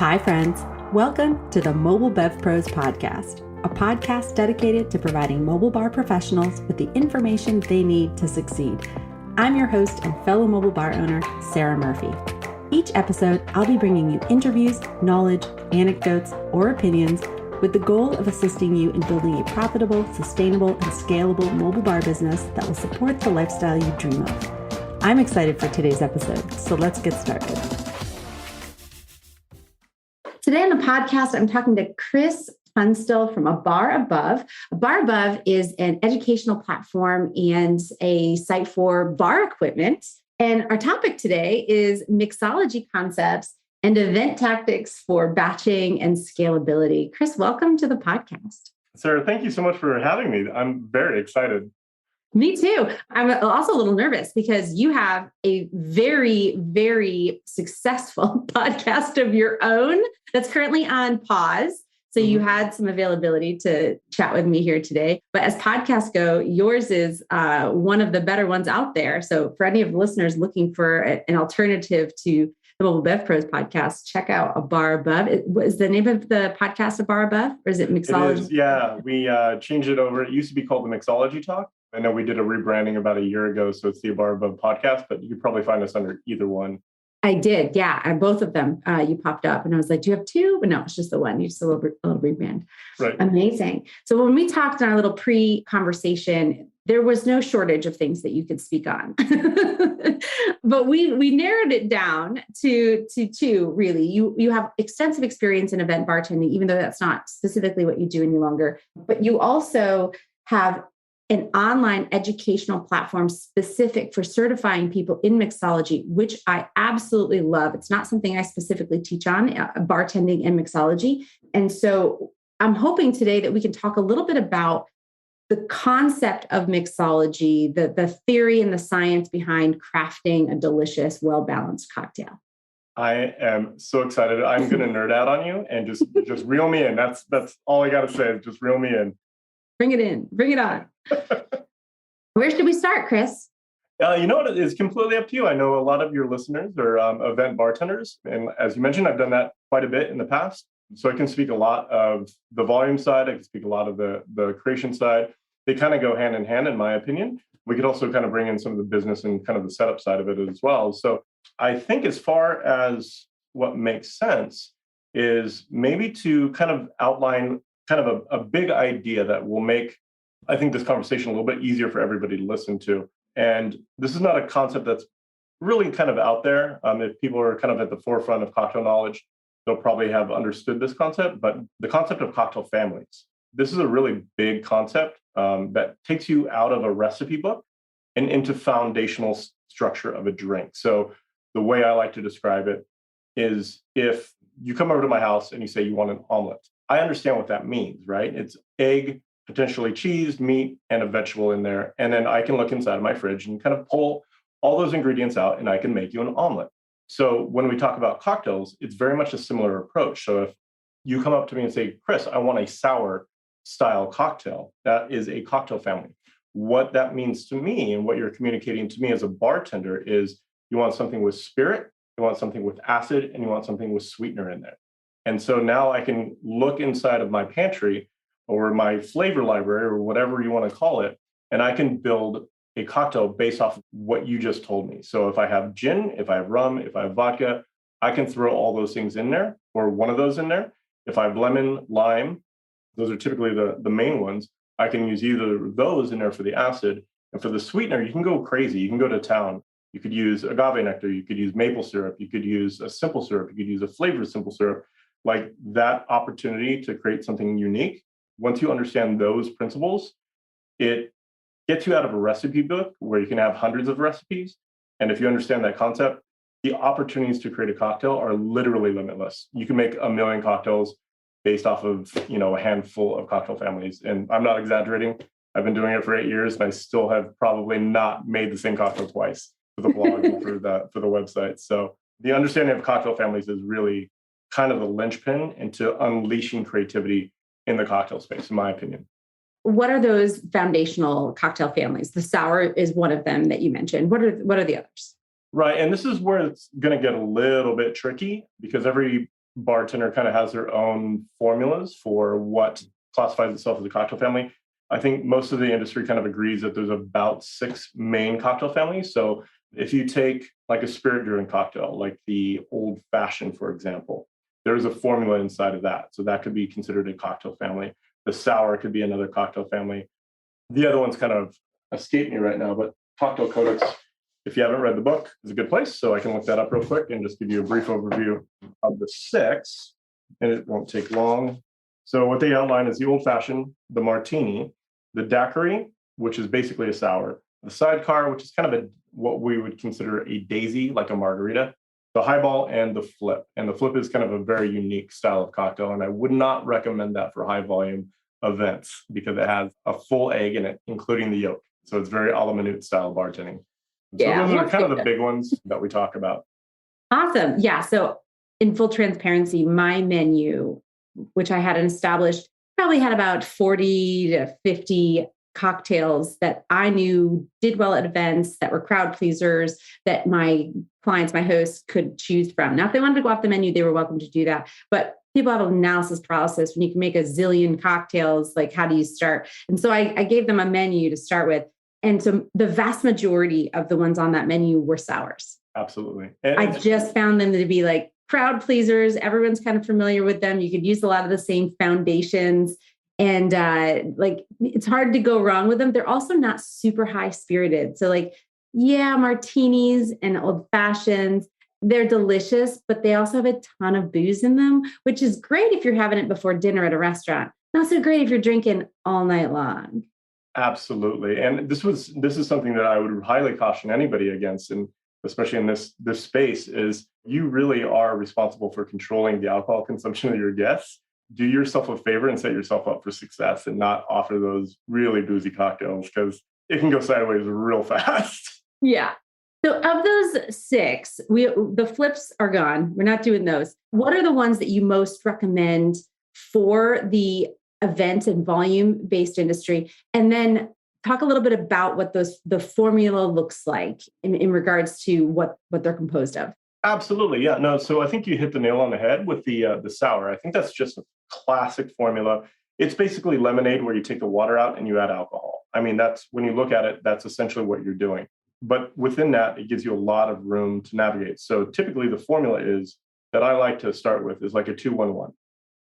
Hi, friends. Welcome to the Mobile Bev Pros podcast, a podcast dedicated to providing mobile bar professionals with the information they need to succeed. I'm your host and fellow mobile bar owner, Sarah Murphy. Each episode, I'll be bringing you interviews, knowledge, anecdotes, or opinions with the goal of assisting you in building a profitable, sustainable, and scalable mobile bar business that will support the lifestyle you dream of. I'm excited for today's episode, so let's get started. Today on the podcast, I'm talking to Chris Tunstall from A Bar Above. A Bar Above is an educational platform and a site for bar equipment. And our topic today is Mixology Concepts and event tactics for batching and scalability. Chris, welcome to the podcast. Sarah, thank you so much for having me. I'm very excited. Me too. I'm also a little nervous because you have a very, very successful podcast of your own that's currently on pause. So you had some availability to chat with me here today. But as podcasts go, yours is one of the better ones out there. So for any of the listeners looking for an alternative to the Mobile Bev Pros podcast, check out A Bar Above. Is the name of the podcast A Bar Above, or is it Mixology? It is, yeah. We changed it over. It used to be called the Mixology Talk. I know we did a rebranding about a year ago, so it's the A Bar Above podcast, but you could probably find us under either one. I did, yeah. And both of them, you popped up, and I was like, "Do you have two?" But no, it's just the one. You just a little rebrand. Right. Amazing. So when we talked in our little pre-conversation, there was no shortage of things that you could speak on, but we narrowed it down to two. Really, you have extensive experience in event bartending, even though that's not specifically what you do any longer. But you also have an online educational platform specific for certifying people in mixology, which I absolutely love. It's not something I specifically teach on, bartending and mixology. And so I'm hoping today that we can talk a little bit about the concept of mixology, the theory and the science behind crafting a delicious, well-balanced cocktail. I am so excited. I'm going to nerd out on you and just reel me in. That's all I got to say is just reel me in. Bring it in. Bring it on. Where should we start, Chris? You know what? It's completely up to you. I know a lot of your listeners are event bartenders. And as you mentioned, I've done that quite a bit in the past. So I can speak a lot of the volume side. I can speak a lot of the creation side. They kind of go hand in hand, in my opinion. We could also kind of bring in some of the business and kind of the setup side of it as well. So I think as far as what makes sense is maybe to kind of outline kind of a big idea that will make, I think, this conversation a little bit easier for everybody to listen to. And this is not a concept that's really kind of out there. If people are kind of at the forefront of cocktail knowledge, they'll probably have understood this concept. But the concept of cocktail families, this is a really big concept that takes you out of a recipe book and into foundational structure of a drink. So the way I like to describe it is if you come over to my house and you say you want an omelet, I understand what that means, right? It's egg, potentially cheese, meat, and a vegetable in there. And then I can look inside of my fridge and kind of pull all those ingredients out and I can make you an omelet. So when we talk about cocktails, it's very much a similar approach. So if you come up to me and say, Chris, I want a sour style cocktail, that is a cocktail family. What that means to me and what you're communicating to me as a bartender is you want something with spirit, you want something with acid, and you want something with sweetener in there. And so now I can look inside of my pantry or my flavor library or whatever you want to call it, and I can build a cocktail based off of what you just told me. So if I have gin, if I have rum, if I have vodka, I can throw all those things in there or one of those in there. If I have lemon, lime, those are typically the main ones. I can use either of those in there for the acid. And for the sweetener, you can go crazy. You can go to town. You could use agave nectar. You could use maple syrup. You could use a simple syrup. You could use a flavored simple syrup. Like that opportunity to create something unique. Once you understand those principles, it gets you out of a recipe book where you can have hundreds of recipes. And if you understand that concept, the opportunities to create a cocktail are literally limitless. You can make 1 million cocktails based off of, a handful of cocktail families. And I'm not exaggerating. I've been doing it for 8 years and I still have probably not made the same cocktail twice for the blog and for the website. So the understanding of cocktail families is really kind of the linchpin into unleashing creativity in the cocktail space, in my opinion. What are those foundational cocktail families? The sour is one of them that you mentioned. What are the others? Right. And this is where it's going to get a little bit tricky because every bartender kind of has their own formulas for what classifies itself as a cocktail family. I think most of the industry kind of agrees that there's about 6 main cocktail families. So if you take like a spirit-driven cocktail, like the old fashioned, for example, there's a formula inside of that. So that could be considered a cocktail family. The sour could be another cocktail family. The other one's kind of escape me right now, but Cocktail Codex, if you haven't read the book, is a good place. So I can look that up real quick and just give you a brief overview of the 6, and it won't take long. So what they outline is the old fashioned, the martini, the daiquiri, which is basically a sour, the sidecar, which is kind of what we would consider a daisy, like a margarita, the highball, and the flip. And the flip is kind of a very unique style of cocktail, and I would not recommend that for high volume events because it has a full egg in it, including the yolk. So it's very a la minute style bartending. So Yeah, those are kind of the big ones that we talk about. awesome. Yeah. So in full transparency, my menu, which I had established, probably had about 40 to 50 cocktails that I knew did well at events, that were crowd pleasers, that my clients, my hosts could choose from. Now, if they wanted to go off the menu, they were welcome to do that. But people have analysis paralysis. When you can make a zillion cocktails, like how do you start? And so I gave them a menu to start with. And so the vast majority of the ones on that menu were sours. Absolutely. I just found them to be like crowd pleasers. Everyone's kind of familiar with them. You could use a lot of the same foundations. And like, it's hard to go wrong with them. They're also not super high spirited. So like, yeah, martinis and old fashions, they're delicious, but they also have a ton of booze in them, which is great if you're having it before dinner at a restaurant. Not so great if you're drinking all night long. Absolutely. And this is something that I would highly caution anybody against, and especially in this space, is you really are responsible for controlling the alcohol consumption of your guests. Do yourself a favor and set yourself up for success and not offer those really boozy cocktails because it can go sideways real fast. Yeah. So of those 6, the flips are gone. We're not doing those. What are the ones that you most recommend for the event and volume-based industry? And then talk a little bit about what the formula looks like in regards to what they're composed of. Absolutely. Yeah. No, so I think you hit the nail on the head with the sour. I think that's just a classic formula. It's basically lemonade where you take the water out and you add alcohol. I mean, that's when you look at it, that's essentially what you're doing. But within that, it gives you a lot of room to navigate. So typically the formula is that I like to start with is like a 2-1-1.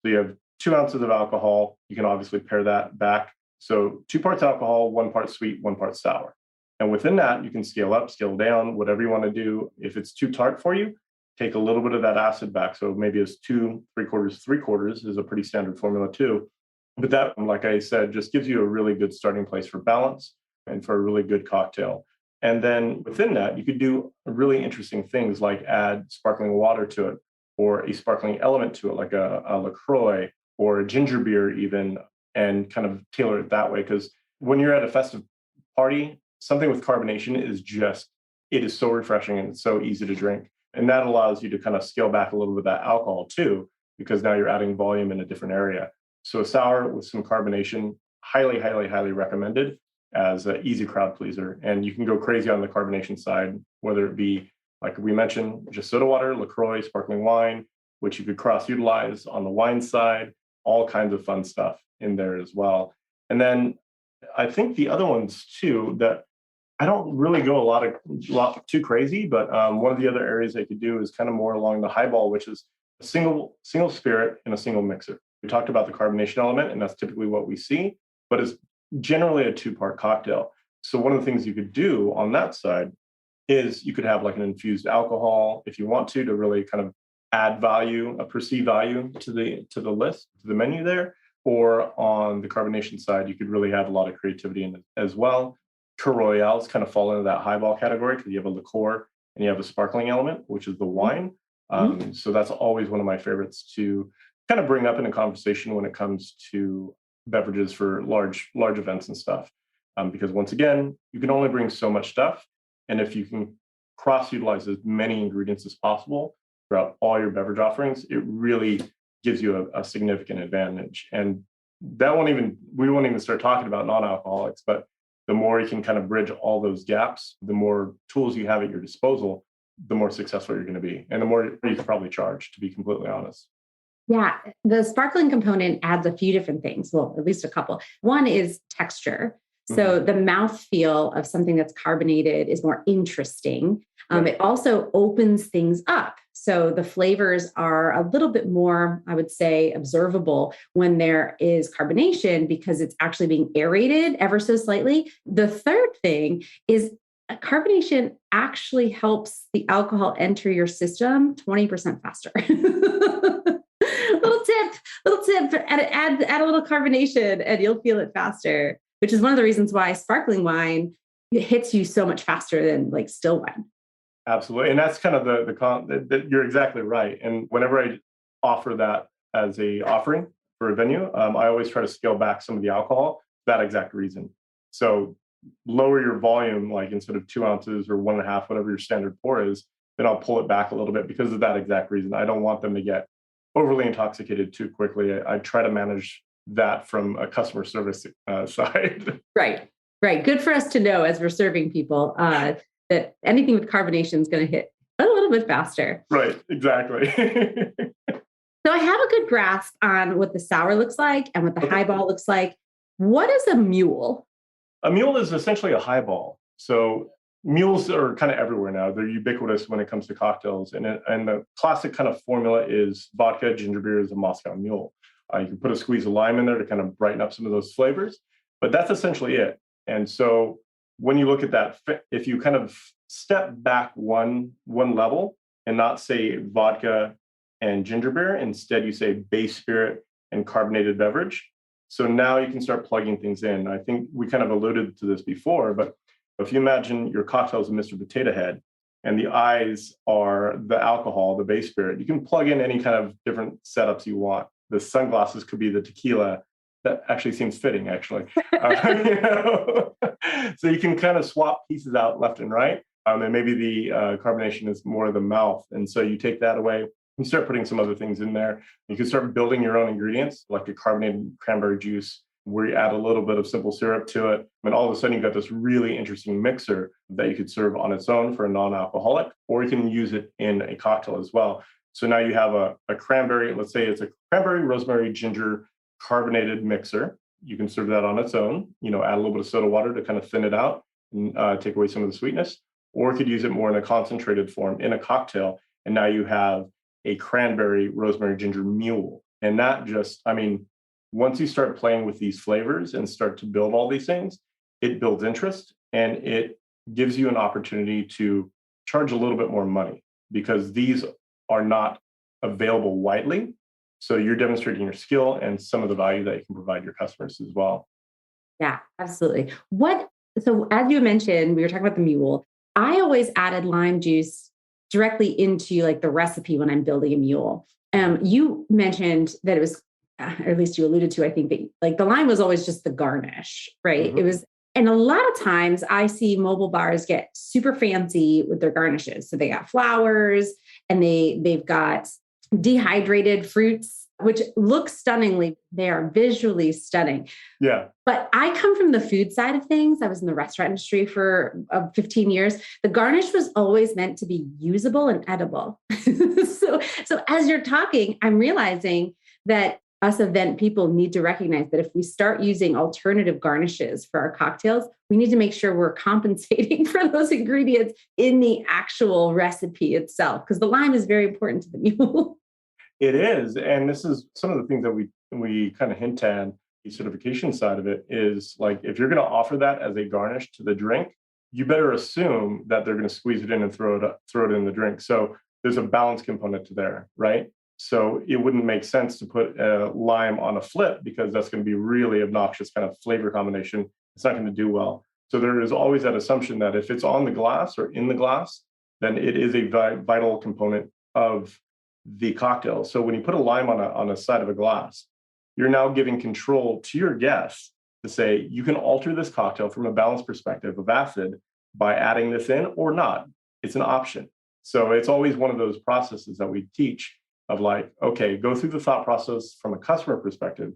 So you have 2 ounces of alcohol. You can obviously pair that back. So 2 parts alcohol, 1 part sweet, 1 part sour. And within that, you can scale up, scale down, whatever you want to do. If it's too tart for you, take a little bit of that acid back. So maybe it's 2 3/4, 3/4 is a pretty standard formula too. But that, like I said, just gives you a really good starting place for balance and for a really good cocktail. And then within that, you could do really interesting things like add sparkling water to it or a sparkling element to it, like a LaCroix or a ginger beer even, and kind of tailor it that way. Because when you're at a festive party, something with carbonation it is so refreshing and it's so easy to drink. And that allows you to kind of scale back a little bit of that alcohol too, because now you're adding volume in a different area. So a sour with some carbonation, highly, highly, highly recommended as an easy crowd pleaser. And you can go crazy on the carbonation side, whether it be, like we mentioned, just soda water, LaCroix, sparkling wine, which you could cross-utilize on the wine side, all kinds of fun stuff in there as well. And then I think the other ones too, that I don't really go a lot too crazy, but one of the other areas I could do is kind of more along the highball, which is a single spirit in a single mixer. We talked about the carbonation element, and that's typically what we see, but it's generally a 2-part cocktail. So one of the things you could do on that side is you could have like an infused alcohol if you want to really kind of add value, a perceived value to the list, to the menu there. Or on the carbonation side, you could really have a lot of creativity in it as well. Cur Royales kind of fall into that highball category because you have a liqueur and you have a sparkling element, which is the wine. So that's always one of my favorites to kind of bring up in a conversation when it comes to beverages for large events and stuff. Because once again, you can only bring so much stuff. And if you can cross-utilize as many ingredients as possible throughout all your beverage offerings, it really gives you a significant advantage. And we won't even start talking about non-alcoholics, but the more you can kind of bridge all those gaps, the more tools you have at your disposal, the more successful you're going to be. And the more you can probably charge, to be completely honest. Yeah, the sparkling component adds a few different things. Well, at least a couple. One is texture. So the mouthfeel of something that's carbonated is more interesting. It also opens things up. So the flavors are a little bit more, I would say, observable when there is carbonation because it's actually being aerated ever so slightly. The third thing is carbonation actually helps the alcohol enter your system 20% faster. Little tip, add a little carbonation and you'll feel it faster, which is one of the reasons why sparkling wine hits you so much faster than like still wine. Absolutely. And that's kind of you're exactly right. And whenever I offer that as a offering for a venue, I always try to scale back some of the alcohol for that exact reason. So lower your volume, like instead of 2 ounces or 1.5, whatever your standard pour is, then I'll pull it back a little bit because of that exact reason. I don't want them to get overly intoxicated too quickly. I try to manage that from a customer service side. Right. Good for us to know as we're serving people that anything with carbonation is going to hit a little bit faster. Right. Exactly. So I have a good grasp on what the sour looks like and what the highball looks like. What is a mule? A mule is essentially a highball. So mules are kind of everywhere now. They're ubiquitous when it comes to cocktails. And the classic kind of formula is vodka, ginger beer is a Moscow mule. You can put a squeeze of lime in there to kind of brighten up some of those flavors, but that's essentially it. And so when you look at that, if you kind of step back one level and not say vodka and ginger beer, instead you say base spirit and carbonated beverage. So now you can start plugging things in. I think we kind of alluded to this before, but if you imagine your cocktail is a Mr. Potato Head and the eyes are the alcohol, the base spirit, you can plug in any kind of different setups you want. The sunglasses could be the tequila. That actually seems fitting, actually. So you can kind of swap pieces out left and right. And maybe the carbonation is more of the mouth. And so you take that away. You start putting some other things in there. You can start building your own ingredients, like a carbonated cranberry juice, where you add a little bit of simple syrup to it. And all of a sudden, you've got this really interesting mixer that you could serve on its own for a non-alcoholic, or you can use it in a cocktail as well. So now you have a cranberry, let's say it's a cranberry, rosemary, ginger, carbonated mixer. You can serve that on its own, add a little bit of soda water to kind of thin it out and take away some of the sweetness, or you could use it more in a concentrated form in a cocktail. And now you have a cranberry, rosemary, ginger mule. And that just, once you start playing with these flavors and start to build all these things, it builds interest and it gives you an opportunity to charge a little bit more money because these are not available widely. So you're demonstrating your skill and some of the value that you can provide your customers as well. Yeah, absolutely. So as you mentioned, we were talking about the mule. I always added lime juice directly into like the recipe when I'm building a mule. You mentioned that it was, or at least you alluded to, I think that like the lime was always just the garnish, right? Mm-hmm. It was, and a lot of times I see mobile bars get super fancy with their garnishes. So they got flowers and they've got dehydrated fruits, which look stunningly. They are visually stunning. Yeah. But I come from the food side of things. I was in the restaurant industry for 15 years. The garnish was always meant to be usable and edible. So as you're talking, I'm realizing that us event people need to recognize that if we start using alternative garnishes for our cocktails, we need to make sure we're compensating for those ingredients in the actual recipe itself, because the lime is very important to the mule. It is. And this is some of the things that we kind of hint at. The certification side of it is like, if you're going to offer that as a garnish to the drink, you better assume that they're going to squeeze it in and throw it in the drink. So there's a balance component to there, right? So it wouldn't make sense to put a lime on a flip because that's going to be really obnoxious kind of flavor combination. It's not going to do well. So there is always that assumption that if it's on the glass or in the glass, then it is a vital component of the cocktail. So when you put a lime on a side of a glass, you're now giving control to your guests to say, you can alter this cocktail from a balance perspective of acid by adding this in or not. It's an option. So it's always one of those processes that we teach of like, okay, go through the thought process from a customer perspective.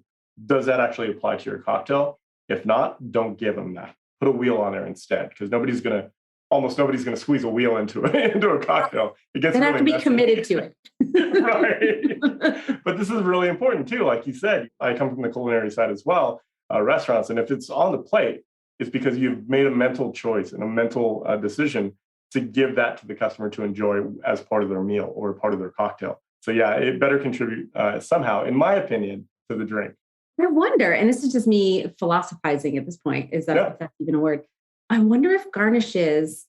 Does that actually apply to your cocktail? If not, don't give them that. Put a wheel on there instead, because nobody's going to almost nobody's going to squeeze a wheel into into a cocktail. It gets They really have to be messy. committed to it. Right. But this is really important too. Like you said, I come from the culinary side as well, restaurants. And if it's on the plate, it's because you've made a mental choice and a mental decision to give that to the customer to enjoy as part of their meal or part of their cocktail. So yeah, it better contribute somehow, in my opinion, to the drink. I wonder, and this is just me philosophizing at this point, is that if that's even a word? I wonder if garnishes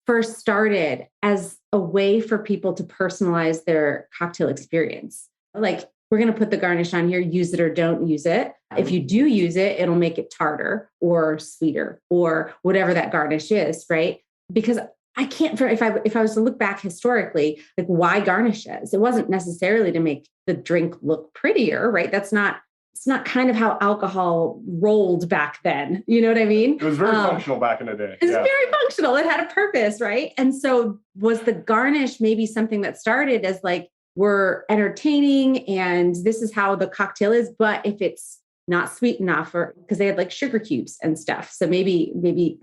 first started as a way for people to personalize their cocktail experience. Like, we're going to put the garnish on here, use it or don't use it. If you do use it, it'll make it tartar or sweeter or whatever that garnish is, right? Because I can't, if I was to look back historically, like, why garnishes? It wasn't necessarily to make the drink look prettier, right? It's not kind of how alcohol rolled back then. You know what I mean? It was very functional back in the day. It was very functional. It had a purpose, right? And so was the garnish maybe something that started as like, we're entertaining and this is how the cocktail is, but if it's not sweet enough, or because they had like sugar cubes and stuff. So maybe,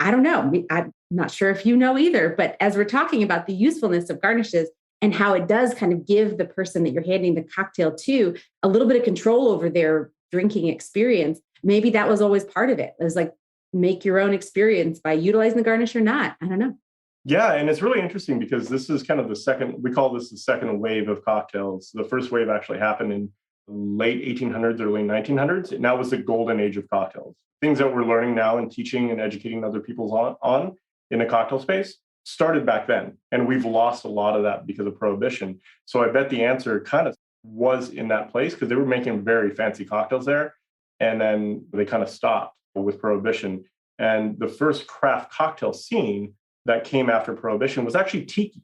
I don't know. I'm not sure if you know either, but as we're talking about the usefulness of garnishes and how it does kind of give the person that you're handing the cocktail to a little bit of control over their drinking experience, maybe that was always part of it. It was like, make your own experience by utilizing the garnish or not. I don't know. Yeah, and it's really interesting because this is kind of we call this the second wave of cocktails. The first wave actually happened in the late 1800s, early 1900s. And that was the golden age of cocktails. Things that we're learning now and teaching and educating other people on in the cocktail space started back then. And we've lost a lot of that because of prohibition. So I bet the answer kind of was in that place because they were making very fancy cocktails there. And then they kind of stopped with prohibition. And the first craft cocktail scene that came after prohibition was actually tiki.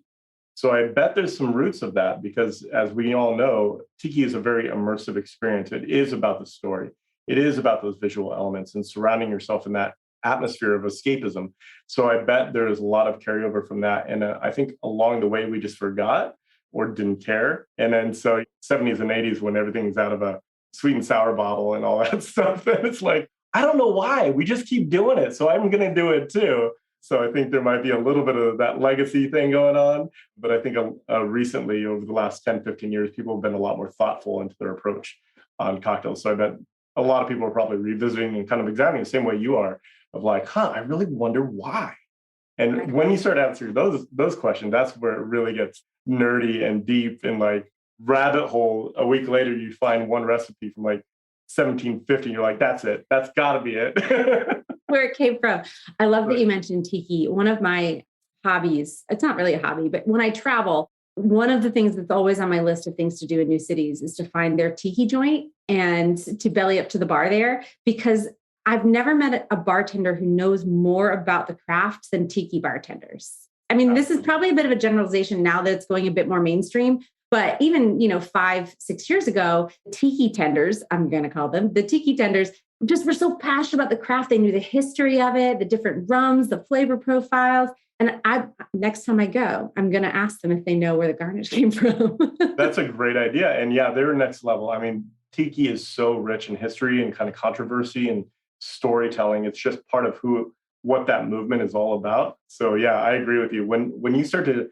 So I bet there's some roots of that because, as we all know, tiki is a very immersive experience. It is about the story. It is about those visual elements and surrounding yourself in that atmosphere of escapism. So I bet there's a lot of carryover from that. And I think along the way, we just forgot or didn't care. And then so 70s and 80s, when everything's out of a sweet and sour bottle and all that stuff, then it's like, I don't know why. We just keep doing it. So I'm going to do it too. So I think there might be a little bit of that legacy thing going on. But I think recently, over the last 10, 15 years, people have been a lot more thoughtful into their approach on cocktails. So I bet a lot of people are probably revisiting and kind of examining the same way you are of like, I really wonder why. And when you start answering those questions, that's where it really gets nerdy and deep and like rabbit hole. A week later, you find one recipe from like 1750. You're like, that's it. That's got to be it. Where it came from. I love that you mentioned tiki. One of my hobbies, it's not really a hobby, but when I travel, one of the things that's always on my list of things to do in new cities is to find their tiki joint and to belly up to the bar there, because I've never met a bartender who knows more about the craft than tiki bartenders. I mean, this is probably a bit of a generalization now that it's going a bit more mainstream, but even, 5-6 years ago, tiki tenders, I'm going to call them the tiki tenders, just were so passionate about the craft. They knew the history of it, the different rums, the flavor profiles. And next time I go, I'm going to ask them if they know where the garnish came from. That's a great idea. And yeah, they're next level. I mean, tiki is so rich in history and kind of controversy and storytelling. It's just part of what that movement is all about. So yeah, I agree with you. When you start to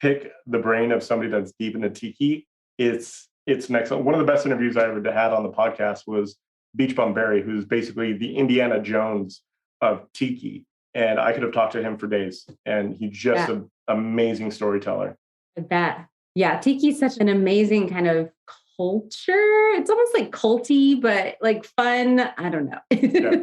pick the brain of somebody that's deep into tiki, it's next. One of the best interviews I ever had on the podcast was Beach Bum Berry, who's basically the Indiana Jones of tiki. And I could have talked to him for days. And he's just an amazing storyteller. I bet. Yeah, tiki is such an amazing kind of culture. It's almost like culty, but like fun. I don't know. Yeah.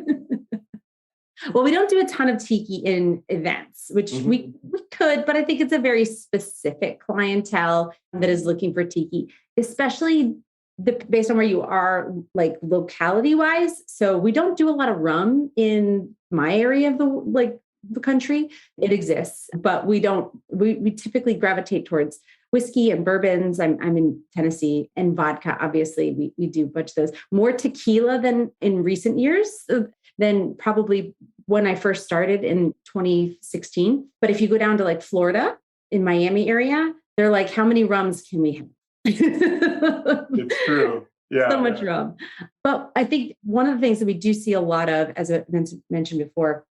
Well, we don't do a ton of tiki in events, which we could, but I think it's a very specific clientele that is looking for tiki, especially based on where you are, like locality wise. So we don't do a lot of rum in my area of the country. It exists, but we typically gravitate towards whiskey and bourbons. I'm in Tennessee, and vodka. Obviously we do a bunch of those. More tequila than in recent years, than probably when I first started in 2016. But if you go down to like Florida, in Miami area, they're like, how many rums can we have? It's true. Yeah. So much rum. But I think one of the things that we do see a lot of, as I mentioned before,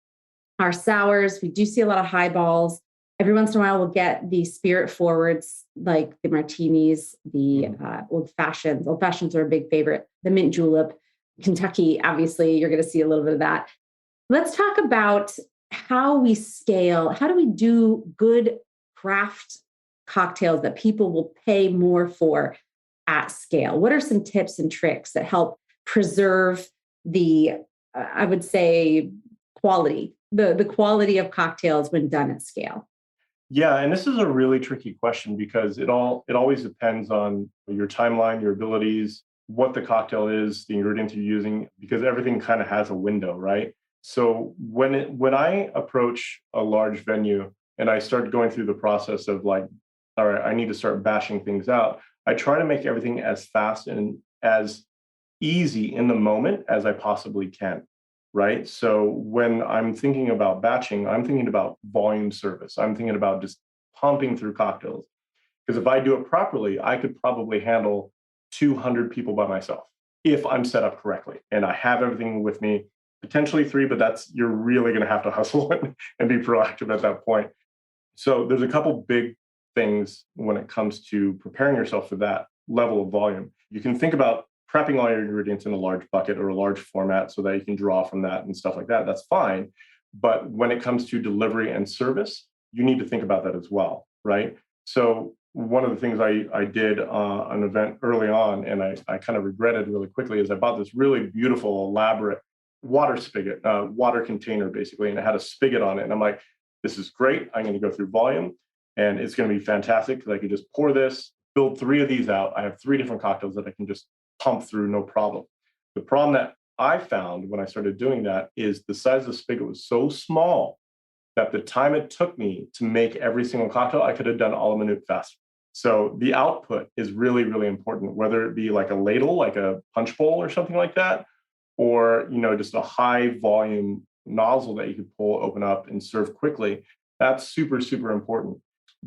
our sours. We do see a lot of highballs. Every once in a while, we'll get the spirit forwards, like the martinis, the old fashions. Old fashions are a big favorite. The mint julep, Kentucky, obviously, you're going to see a little bit of that. Let's talk about how we scale. How do we do good craft cocktails that people will pay more for at scale? What are some tips and tricks that help preserve the, I would say, quality, the quality of cocktails when done at scale? Yeah, and this is a really tricky question because it always depends on your timeline, your abilities, what the cocktail is, the ingredients you're using, because everything kind of has a window, right? So when I approach a large venue and I start going through the process of like, all right, I need to start bashing things out, I try to make everything as fast and as easy in the moment as I possibly can. Right. So when I'm thinking about batching, I'm thinking about volume service. I'm thinking about just pumping through cocktails. Because if I do it properly, I could probably handle 200 people by myself if I'm set up correctly. And I have everything with me, potentially 3, but you're really going to have to hustle and be proactive at that point. So there's a couple big things when it comes to preparing yourself for that level of volume. You can think about prepping all your ingredients in a large bucket or a large format so that you can draw from that and stuff like that. That's fine. But when it comes to delivery and service, you need to think about that as well, right? So one of the things I did an event early on, and I kind of regretted really quickly, is I bought this really beautiful, elaborate water spigot, water container, basically, and it had a spigot on it. And I'm like, this is great. I'm going to go through volume, and it's going to be fantastic because I can just pour this, build 3 of these out. I have 3 different cocktails that I can just pump through, no problem. The problem that I found when I started doing that is the size of the spigot was so small that the time it took me to make every single cocktail, I could have done all a minute faster. So the output is really, really important, whether it be like a ladle, like a punch bowl or something like that, or just a high volume nozzle that you could pull, open up, and serve quickly. That's super, super important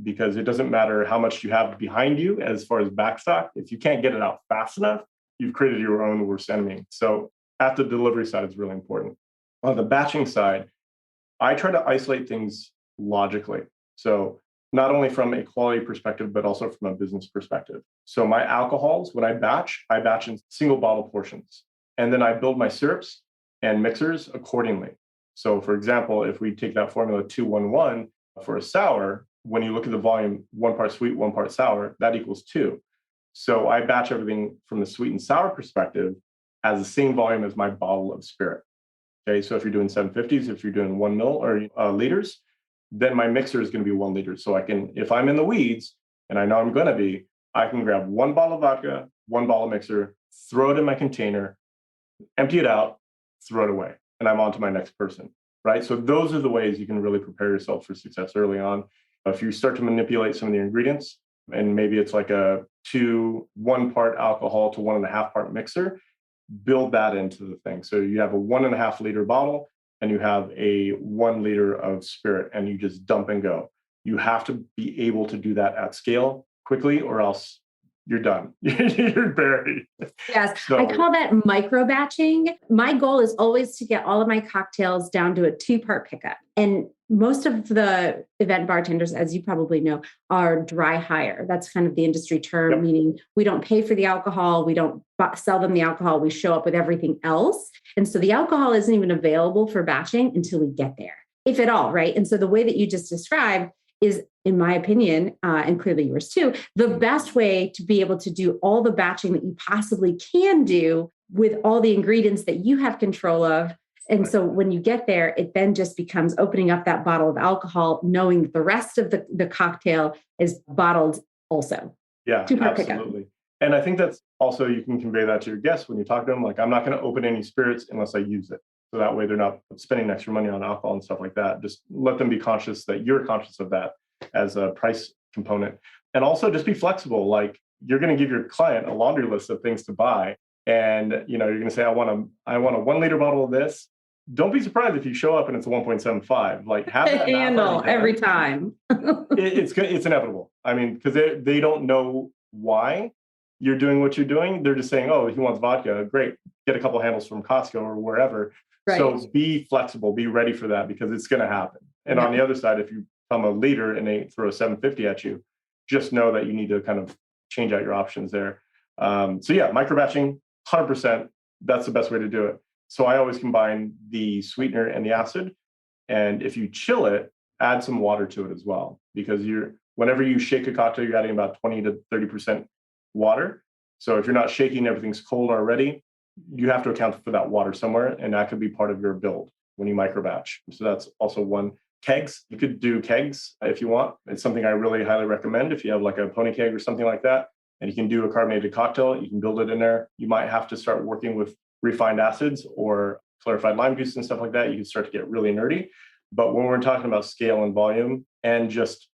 because it doesn't matter how much you have behind you as far as backstock. If you can't get it out fast enough, you've created your own worst enemy. So at the delivery side, it's really important. On the batching side, I try to isolate things logically. So not only from a quality perspective, but also from a business perspective. So my alcohols, when I batch in single bottle portions. And then I build my syrups and mixers accordingly. So for example, if we take that formula 2-1-1 for a sour, when you look at the volume, 1 part sweet, 1 part sour, that equals 2. So I batch everything from the sweet and sour perspective as the same volume as my bottle of spirit. Okay, so if you're doing 750s, if you're doing 1 mil or liters, then my mixer is going to be 1 liter. So I can, if I'm in the weeds, and I know I'm going to be, I can grab 1 bottle of vodka, 1 bottle mixer, throw it in my container, empty it out, throw it away, and I'm on to my next person, right? So those are the ways you can really prepare yourself for success early on. If you start to manipulate some of the ingredients, and maybe it's like a 1 part alcohol to 1.5 part mixer, build that into the thing. So you have a 1.5 liter bottle and you have a 1 liter of spirit and you just dump and go. You have to be able to do that at scale quickly or else you're done. You're buried. Yes, So, I call that micro batching. My goal is always to get all of my cocktails down to a 2-part pickup. And most of the event bartenders, as you probably know, are dry hire. That's kind of the industry term, yep. Meaning we don't pay for the alcohol. We don't sell them the alcohol. We show up with everything else. And so the alcohol isn't even available for batching until we get there, if at all, right? And so the way that you just described is, in my opinion, and clearly yours too, the best way to be able to do all the batching that you possibly can do with all the ingredients that you have control of. And so when you get there, it then just becomes opening up that bottle of alcohol, knowing that the rest of the cocktail is bottled also. Yeah, absolutely. And I think that's also, you can convey that to your guests when you talk to them, like, I'm not going to open any spirits unless I use it. So that way they're not spending extra money on alcohol and stuff like that. Just let them be conscious that you're conscious of that as a price component. And also just be flexible. Like, you're going to give your client a laundry list of things to buy. And, you're going to say, I want a 1 liter bottle of this. Don't be surprised if you show up and it's a 1.75. Like, have that handle every time. It's inevitable. I mean, because they don't know why you're doing what you're doing. They're just saying, oh, he wants vodka. Great. Get a couple handles from Costco or wherever. Right. So be flexible, be ready for that because it's going to happen. And on the other side, if you become a leader and they throw a 750 at you, just know that you need to kind of change out your options there. So yeah, microbatching, 100%. That's the best way to do it. So I always combine the sweetener and the acid. And if you chill it, add some water to it as well, because whenever you shake a cocktail, you're adding about 20 to 30% water. So if you're not shaking, everything's cold already, you have to account for that water somewhere. And that could be part of your build when you microbatch. So that's also one. Kegs, you could do kegs if you want. It's something I really highly recommend. If you have like a pony keg or something like that, and you can do a carbonated cocktail, you can build it in there. You might have to start working with refined acids or clarified lime juice and stuff like that. You can start to get really nerdy. But when we're talking about scale and volume and just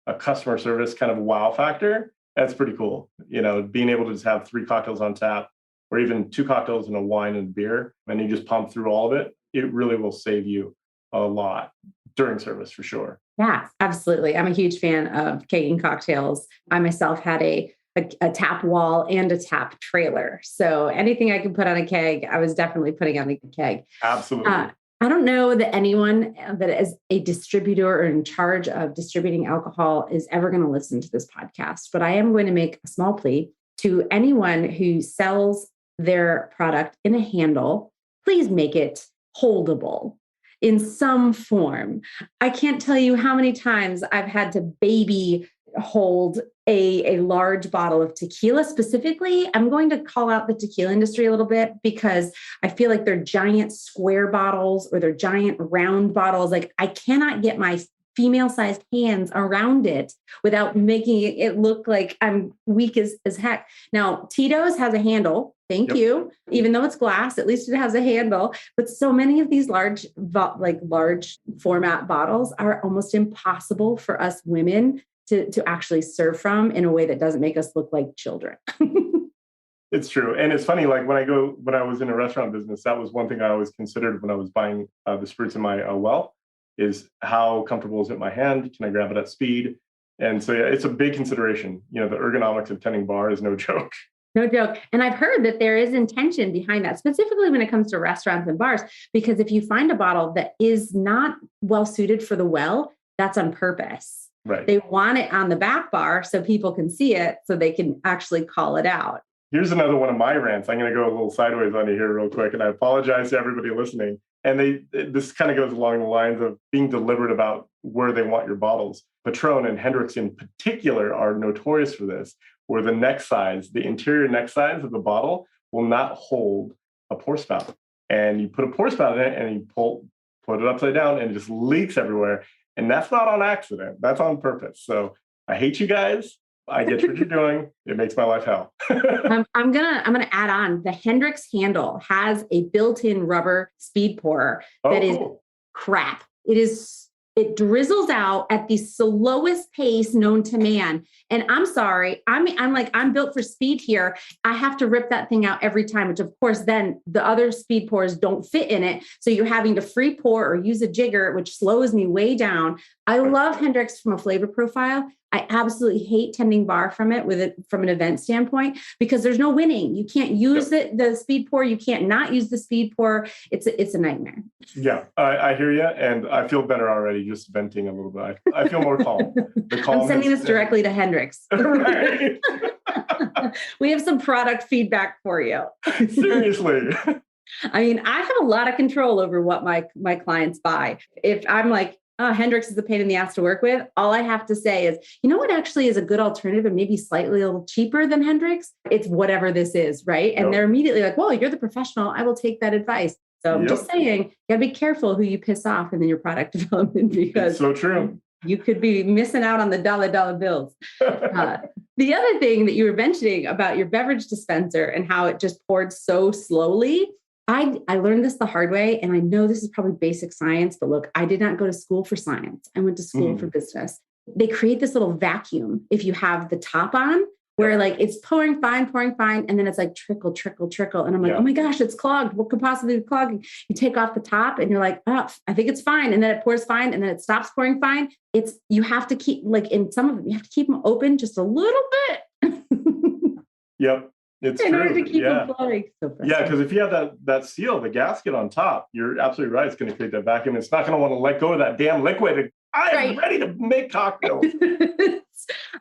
a customer service kind of wow factor, that's pretty cool. Being able to just have 3 cocktails on tap or even 2 cocktails and a wine and beer, and you just pump through all of it, it really will save you a lot during service for sure. Yeah, absolutely. I'm a huge fan of kegging cocktails. I myself had a tap wall and a tap trailer. So anything I could put on a keg, I was definitely putting on the keg. Absolutely. I don't know that anyone that is a distributor or in charge of distributing alcohol is ever going to listen to this podcast, but I am going to make a small plea to anyone who sells their product in a handle. Please make it holdable in some form. I can't tell you how many times I've had to baby hold a large bottle of tequila. Specifically, I'm going to call out the tequila industry a little bit because I feel like they're giant square bottles or they're giant round bottles. Like I cannot get my female-sized hands around it without making it look like I'm weak as heck. Now, Tito's has a handle. Thank you. Even though it's glass, at least it has a handle. But so many of these large format bottles are almost impossible for us women to actually serve from in a way that doesn't make us look like children. It's true. And it's funny, like when I was in a restaurant business, that was one thing I always considered when I was buying the spirits in my well, is how comfortable is it in my hand? Can I grab it at speed? And so yeah, it's a big consideration. The ergonomics of tending bar is no joke. No joke. And I've heard that there is intention behind that, specifically when it comes to restaurants and bars, because if you find a bottle that is not well suited for the well, that's on purpose. Right. They want it on the back bar so people can see it so they can actually call it out. Here's another one of my rants. I'm going to go a little sideways on you here real quick, and I apologize to everybody listening. And this kind of goes along the lines of being deliberate about where they want your bottles. Patron and Hendrix in particular are notorious for this, where the interior neck size of the bottle will not hold a pour spout. And you put a pour spout in it and you put it upside down and it just leaks everywhere. And that's not on accident. That's on purpose. So I hate you guys. I get what you're doing. It makes my life hell. I'm gonna add on. The Hendrix handle has a built-in rubber speed pourer that is crap. It drizzles out at the slowest pace known to man. And I'm sorry, I'm built for speed here. I have to rip that thing out every time, which of course then the other speed pours don't fit in it. So you're having to free pour or use a jigger, which slows me way down. I love Hendrix from a flavor profile. I absolutely hate tending bar from an event standpoint, because there's no winning. You can't use the speed pour. You can't not use the speed pour. It's a nightmare. Yeah, I hear you. And I feel better already just venting a little bit. I feel more calm. I'm sending this directly to Hendrix. Right. We have some product feedback for you. Seriously. I mean, I have a lot of control over what my clients buy. If I'm like, Hendrix is a pain in the ass to work with, all I have to say is, you know what actually is a good alternative and maybe slightly a little cheaper than Hendrix? It's whatever this is, right? And they're immediately like, well, you're the professional. I will take that advice. So I'm just saying, you got to be careful who you piss off in your product development, because it's so true. You could be missing out on the dollar bills. The other thing that you were mentioning about your beverage dispenser and how it just poured so slowly, I learned this the hard way, and I know this is probably basic science, but look, I did not go to school for science. I went to school for business. They create this little vacuum if you have the top on, where like it's pouring fine, and then it's like trickle. And I'm like, oh my gosh, it's clogged. What could possibly be clogging? You take off the top and you're like, oh, I think it's fine. And then it pours fine, and then it stops pouring fine. You have to keep, like in some of them, you have to keep them open just a little bit. Yep. It's in true. order to keep Yeah. them flowing. So Yeah, because if you have that seal, the gasket on top, you're absolutely right. It's going to create that vacuum. It's not going to want to let go of that damn liquid. I am ready to make cocktails.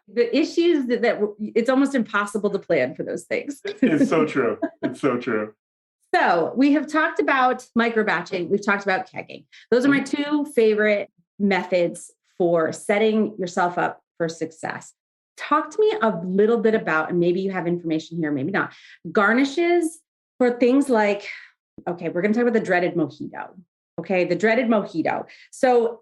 The issues that it's almost impossible to plan for those things. It's so true. It's so true. So we have talked about micro batching. We've talked about kegging. Those are my two favorite methods for setting yourself up for success. Talk to me a little bit about, and maybe you have information here, maybe not, garnishes for things like, okay, we're going to talk about the dreaded mojito. Okay, the dreaded mojito. So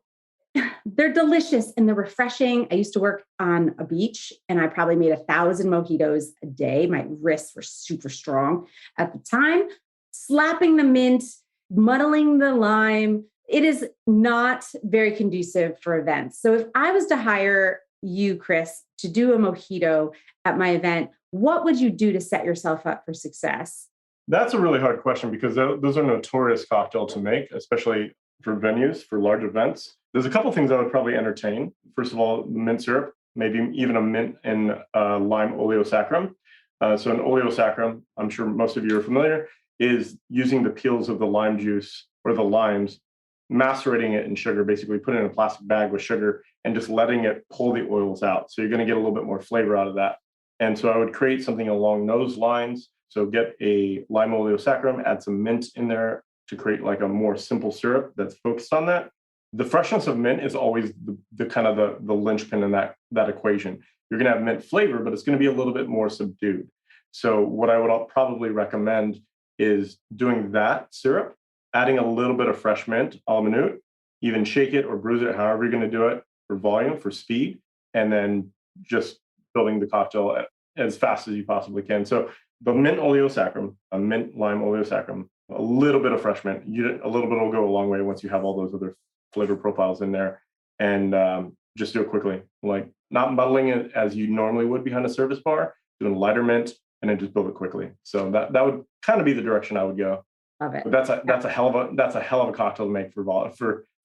they're delicious and they're refreshing. I used to work on a beach and I probably made 1,000 mojitos a day. My wrists were super strong at the time. Slapping the mint, muddling the lime. It is not very conducive for events. So if I was to hire you, Chris, to do a mojito at my event, what would you do to set yourself up for success? That's a really hard question because those are notorious cocktail to make, especially for venues, for large events. There's a couple things I would probably entertain. First of all, mint syrup, maybe even a mint and lime oleosaccharum. So an oleosaccharum, I'm sure most of you are familiar, is using the peels of the lime juice or the limes, macerating it in sugar, basically putting it in a plastic bag with sugar and just letting it pull the oils out. So you're going to get a little bit more flavor out of that. And so I would create something along those lines. So get a lime oleosaccharum, add some mint in there to create like a more simple syrup that's focused on that. The freshness of mint is always the kind of the linchpin in that equation. You're going to have mint flavor, but it's going to be a little bit more subdued. So what I would probably recommend is doing that syrup, adding a little bit of fresh mint, a la minute, even shake it or bruise it, however you're going to do it for volume, for speed, and then just building the cocktail as fast as you possibly can. So the mint oleosaccharum, a mint lime oleosaccharum, a little bit of fresh mint, a little bit will go a long way once you have all those other flavor profiles in there, and just do it quickly, like not muddling it as you normally would behind a service bar, doing lighter mint, and then just build it quickly. So that would kind of be the direction I would go. Love it. But that's a hell of a cocktail to make for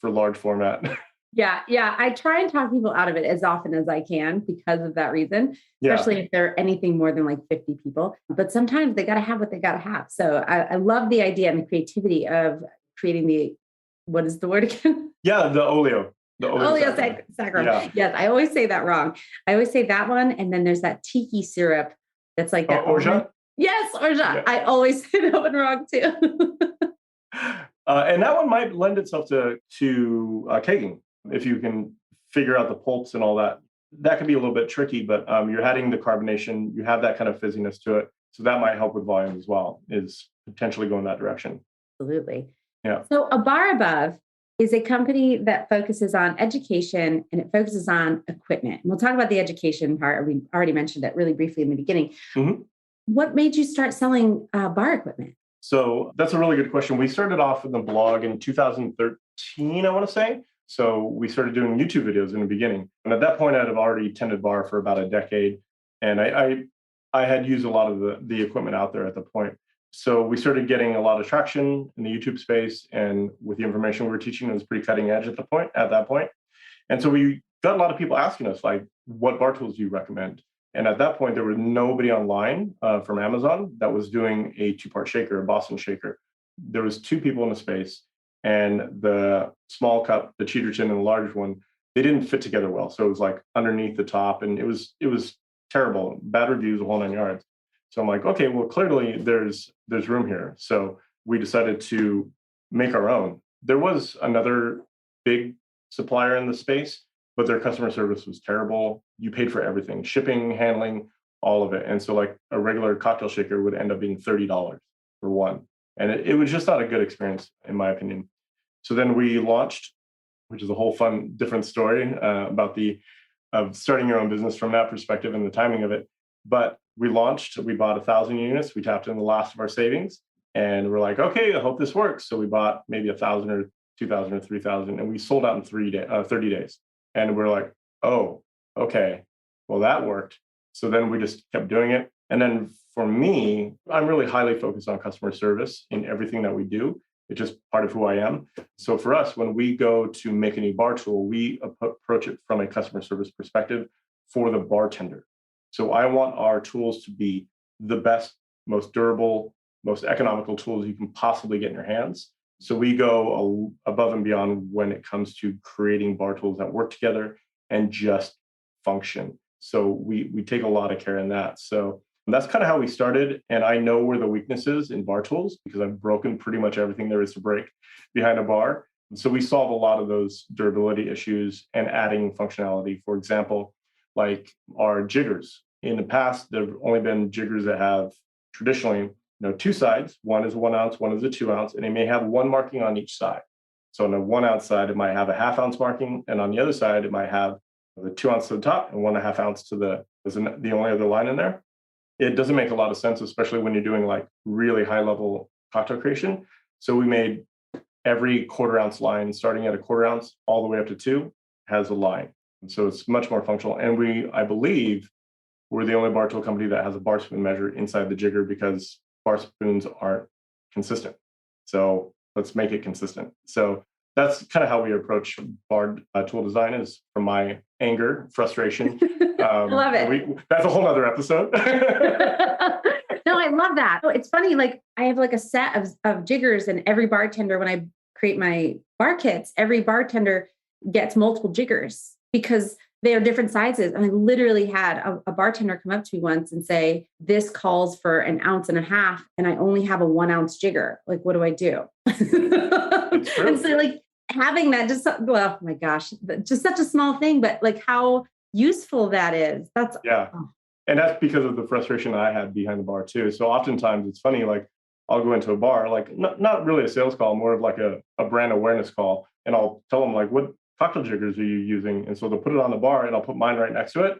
large format. Yeah. I try and talk people out of it as often as I can because of that reason, especially if they're anything more than like 50 people. But sometimes they got to have what they got to have. So I love the idea and the creativity of creating what is the word again? Yeah, the oleo. The oleosaccharum. Yeah. Yes, I always say that wrong. I always say that one. And then there's that tiki syrup that's like that. Orgeat? Yes, orgeat. Yeah. I always say that one wrong too. And that one might lend itself to kegging. If you can figure out the pulps and all that, that can be a little bit tricky, but you're adding the carbonation, you have that kind of fizziness to it. So that might help with volume as well, is potentially going that direction. Absolutely. Yeah. So A Bar Above is a company that focuses on education and it focuses on equipment. And we'll talk about the education part. We already mentioned it really briefly in the beginning. Mm-hmm. What made you start selling bar equipment? So that's a really good question. We started off with the blog in 2013, I want to say. So we started doing YouTube videos in the beginning. And at that point, I'd have already tended bar for about a decade. And I had used a lot of the equipment out there at the point. So we started getting a lot of traction in the YouTube space. And with the information we were teaching, it was pretty cutting edge at that point. And so we got a lot of people asking us, like, what bar tools do you recommend? And at that point, there was nobody online from Amazon that was doing a two-part shaker, a Boston shaker. There was two people in the space. And the small cup, the Cheaterton, and the large one, they didn't fit together well. So it was like underneath the top, and it was terrible, bad reviews, a whole 9 yards. So I'm like, okay, well, clearly there's room here. So we decided to make our own. There was another big supplier in the space, but their customer service was terrible. You paid for everything, shipping, handling, all of it. And so like a regular cocktail shaker would end up being $30 for one. And it was just not a good experience, in my opinion. So then we launched, which is a whole fun, different story about of starting your own business from that perspective and the timing of it. But we launched, we bought 1,000 units. We tapped in the last of our savings and we're like, okay, I hope this works. So we bought maybe 1,000 or 2,000 or 3,000 and we sold out in 30 days. And we're like, oh, okay, well, that worked. So then we just kept doing it. And then for me, I'm really highly focused on customer service in everything that we do. It's just part of who I am. So for us, when we go to make a new bar tool, we approach it from a customer service perspective for the bartender. So I want our tools to be the best most durable, most economical tools you can possibly get in your hands. So we go above and beyond when it comes to creating bar tools that work together and just function. So we take a lot of care in that. So that's kind of how we started. And I know where the weakness is in bar tools because I've broken pretty much everything there is to break behind a bar. And so we solve a lot of those durability issues and adding functionality. For example, like our jiggers. In the past, there have only been jiggers that have traditionally, two sides. One is a 1 ounce, one is a 2 ounce, and they may have one marking on each side. So on the 1 ounce side, it might have a ½ ounce marking, and on the other side, it might have the 2 ounce to the top and 1½ ounce to the only other line in there. It doesn't make a lot of sense, especially when you're doing like really high level cocktail creation. So we made every 1/4 ounce line, starting at a 1/4 ounce all the way up to 2, has a line. And so it's much more functional. And I believe, we're the only bar tool company that has a bar spoon measure inside the jigger because bar spoons aren't consistent. So let's make it consistent. So that's kind of how we approach bar tool design, is from my anger, frustration. Love it. That's a whole other episode. No, I love that. It's funny. Like I have like a set of jiggers, and every bartender, when I create my bar kits, every bartender gets multiple jiggers because they are different sizes. And I literally had a bartender come up to me once and say, this calls for 1.5 ounces, and I only have a 1 ounce jigger. Like, what do I do? And so like having that oh my gosh, just such a small thing, but like how useful that is. Yeah. Oh. And that's because of the frustration I had behind the bar too. So oftentimes it's funny, like I'll go into a bar, like not really a sales call, more of like a brand awareness call. And I'll tell them like, what cocktail jiggers are you using? And so they'll put it on the bar and I'll put mine right next to it.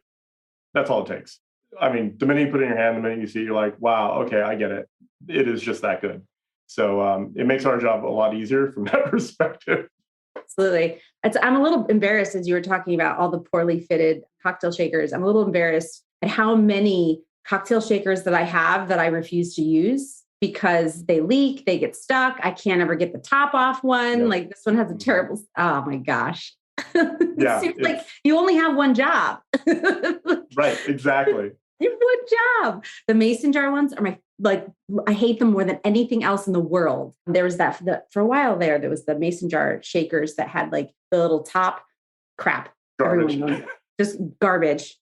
That's all it takes. I mean, the minute you put it in your hand, the minute you see it, you're like, wow, okay, I get it. It is just that good. So it makes our job a lot easier from that perspective. Absolutely. I'm a little embarrassed as you were talking about all the poorly fitted cocktail shakers. I'm a little embarrassed at how many cocktail shakers that I have that I refuse to use because they leak, they get stuck. I can't ever get the top off one. Yep. Like this one has a terrible, oh my gosh. Yeah, it seems like you only have one job. Right, exactly. You have one job. The mason jar ones are I hate them more than anything else in the world. There was that for a while there was the mason jar shakers that had like the little top crap. Garbage. Just garbage.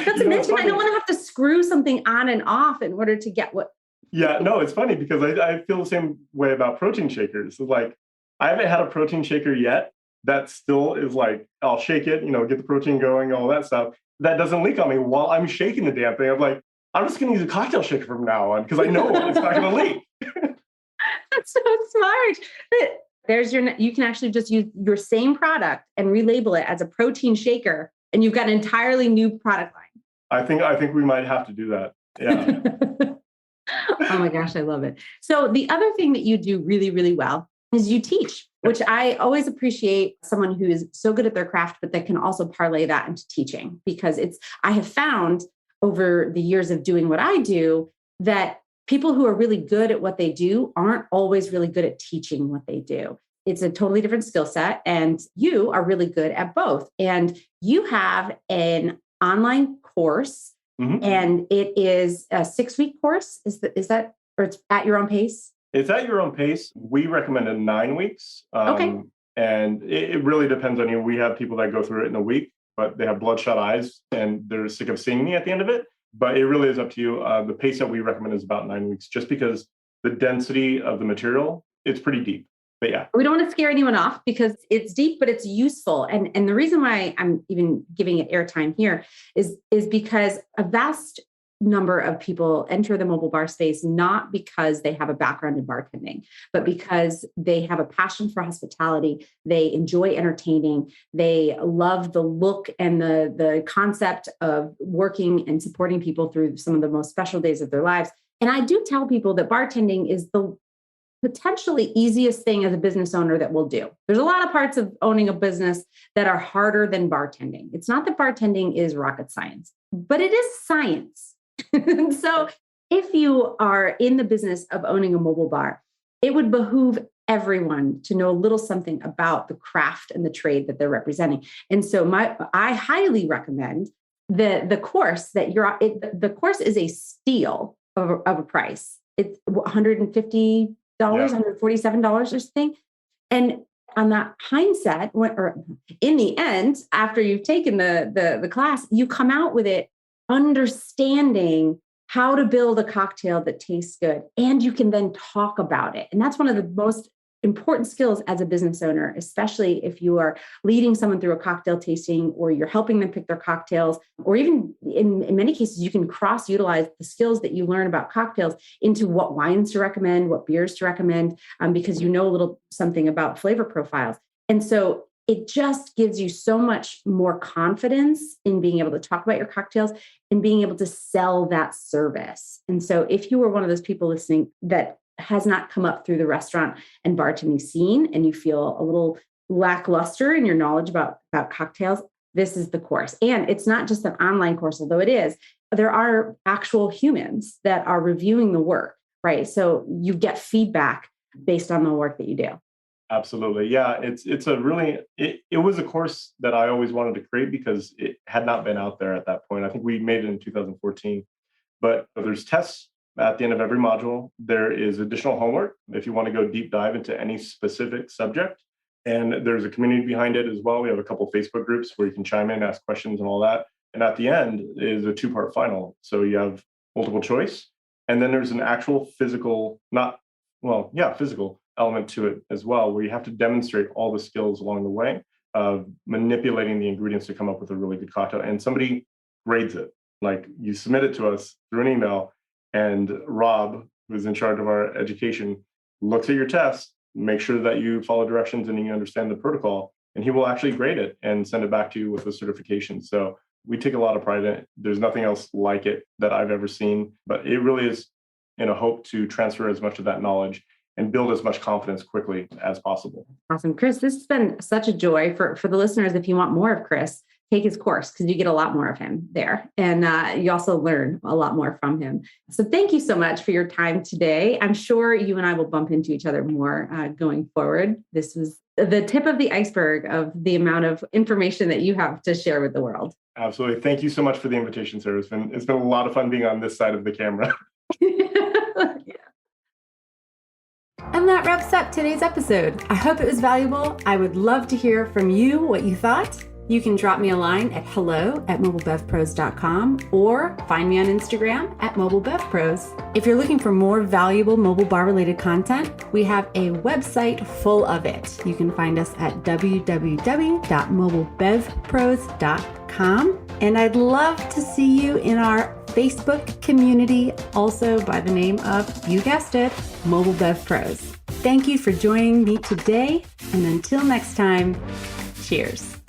Not to mention, I don't want to have to screw something on and off in order to get what. Yeah, no, it's funny because I feel the same way about protein shakers. It's like, I haven't had a protein shaker yet that still is like, I'll shake it, get the protein going, all that stuff. That doesn't leak on me while I'm shaking the damn thing. I'm like, I'm just going to use a cocktail shaker from now on because I know it's not going to leak. That's so smart. You can actually just use your same product and relabel it as a protein shaker, and you've got an entirely new product line. I think we might have to do that. Yeah. Oh my gosh, I love it. So the other thing that you do really, really well is you teach, which I always appreciate someone who is so good at their craft, but that can also parlay that into teaching, because I have found over the years of doing what I do that people who are really good at what they do aren't always really good at teaching what they do. It's a totally different skill set, and you are really good at both. And you have an online course, and it is a 6-week course. Is that, or it's at your own pace? It's at your own pace. We recommend 9 weeks. Okay. And it really depends on you. We have people that go through it in a week, but they have bloodshot eyes and they're sick of seeing me at the end of it. But it really is up to you. The pace that we recommend is about 9 weeks, just because the density of the material, it's pretty deep. But yeah. We don't want to scare anyone off because it's deep, but it's useful. And the reason why I'm even giving it airtime here is because a vast number of people enter the mobile bar space, not because they have a background in bartending, but because they have a passion for hospitality. They enjoy entertaining. They love the look and the concept of working and supporting people through some of the most special days of their lives. And I do tell people that bartending is the potentially easiest thing as a business owner that we'll do. There's a lot of parts of owning a business that are harder than bartending. It's not that bartending is rocket science, but it is science. So if you are in the business of owning a mobile bar, it would behoove everyone to know a little something about the craft and the trade that they're representing. And so I highly recommend the course that the course is a steal of a price. It's $150, $147 or something. And on that hindsight, or in the end, after you've taken the class, you come out with it understanding how to build a cocktail that tastes good. And you can then talk about it. And that's one of the most important skills as a business owner, especially if you are leading someone through a cocktail tasting or you're helping them pick their cocktails, or even in many cases, you can cross-utilize the skills that you learn about cocktails into what wines to recommend, what beers to recommend, because you know a little something about flavor profiles. And so it just gives you so much more confidence in being able to talk about your cocktails and being able to sell that service. And so if you are one of those people listening that has not come up through the restaurant and bartending scene, and you feel a little lackluster in your knowledge about cocktails, this is the course. And it's not just an online course, although it is. There are actual humans that are reviewing the work, right? So you get feedback based on the work that you do. Absolutely. Yeah, it's a really, it was a course that I always wanted to create because it had not been out there at that point. I think we made it in 2014, but there's tests at the end of every module. There is additional homework if you want to go deep dive into any specific subject. And there's a community behind it as well. We have a couple of Facebook groups where you can chime in, ask questions and all that. And at the end is a 2-part final. So you have multiple choice. And then there's an actual physical element to it as well, where you have to demonstrate all the skills along the way of manipulating the ingredients to come up with a really good cocktail. And somebody grades it. Like, you submit it to us through an email, and Rob, who's in charge of our education, looks at your test, make sure that you follow directions and you understand the protocol, and he will actually grade it and send it back to you with a certification. So we take a lot of pride in it. There's nothing else like it that I've ever seen, but it really is in a hope to transfer as much of that knowledge and build as much confidence quickly as possible. Awesome. Chris, this has been such a joy for the listeners. If you want more of Chris, take his course, because you get a lot more of him there. And you also learn a lot more from him. So thank you so much for your time today. I'm sure you and I will bump into each other more going forward. This was the tip of the iceberg of the amount of information that you have to share with the world. Absolutely. Thank you so much for the invitation, Sarah. It's been a lot of fun being on this side of the camera. Yeah. And that wraps up today's episode. I hope it was valuable. I would love to hear from you what you thought. You can drop me a line at hello@mobilebevpros.com or find me on Instagram at mobilebevpros. If you're looking for more valuable mobile bar related content, we have a website full of it. You can find us at www.mobilebevpros.com. And I'd love to see you in our Facebook community, also by the name of, you guessed it, Mobile Bev Pros. Thank you for joining me today. And until next time, cheers.